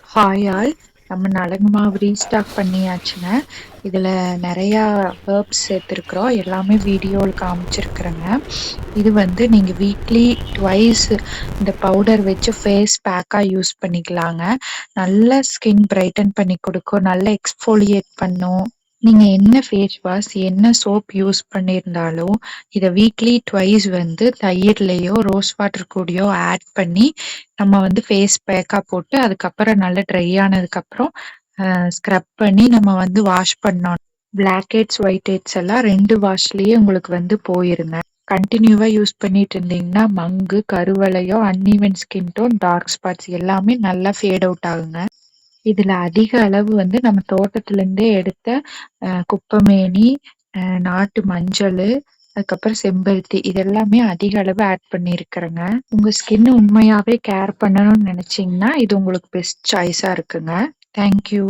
Hi all. நம்ம நலங்கு மாவு ரீஸ்டாக் பண்ணியாச்சுங்க. இதுல நெறையா ஹெர்ப்ஸ் சேர்த்துருக்குறோம். எல்லாமே வீடியோல காமிச்சிருக்கிறேங்க. இது வந்து நீங்க வீக்லி ட்வைஸ் இந்த பவுடர் வச்சு ஃபேஸ் பேக்கா யூஸ் பண்ணிக்கலாங்க. நல்ல ஸ்கின் பிரைட்டன் பண்ணி குடுக்கும். நல்ல எக்ஸ்ஃபோலியேட் பண்ணும். நீங்க என்ன ஃபேஸ் வாஷ், என்ன சோப் யூஸ் பண்ணியிருந்தாலும், இத வீக்லி ட்வைஸ் வந்து தயிர்லயோ, ரோஸ் வாட்டர் கூடயோ ஆட் பண்ணி நம்ம வந்து ஃபேஸ் பேக்கா போட்டு அதுக்கப்புறம் நல்லா ட்ரை ஆனதுக்கப்புறம் ஸ்க்ரப் பண்ணி நம்ம வந்து வாஷ் பண்ணோம். பிளாக் ஹெட்ஸ், ஒயிட் ஹெட்ஸ் எல்லாம் 2 வாஷ்லயே உங்களுக்கு வந்து போயிருங்க. கண்டினியூவா யூஸ் பண்ணிட்டு இருந்தீங்கன்னா மங்கு, கருவளையம், uneven skin tone, dark spots எல்லாமே நல்லா ஃபேட் அவுட் ஆகுங்க. இதுல அதிக அளவு வந்து நம்ம தோட்டத்துல இருந்தே எடுத்த குப்பைமேனி, நாட்டு மஞ்சளு, அதுக்கப்புறம் செம்பருத்தி இதெல்லாமே அதிக அளவு ஆட் பண்ணியிருக்கிறேங்க. உங்க ஸ்கின் உண்மையாவே கேர் பண்ணணும்னு நினைச்சீங்கன்னா இது உங்களுக்கு பெஸ்ட் சாய்ஸா இருக்குங்க. தேங்க்யூ.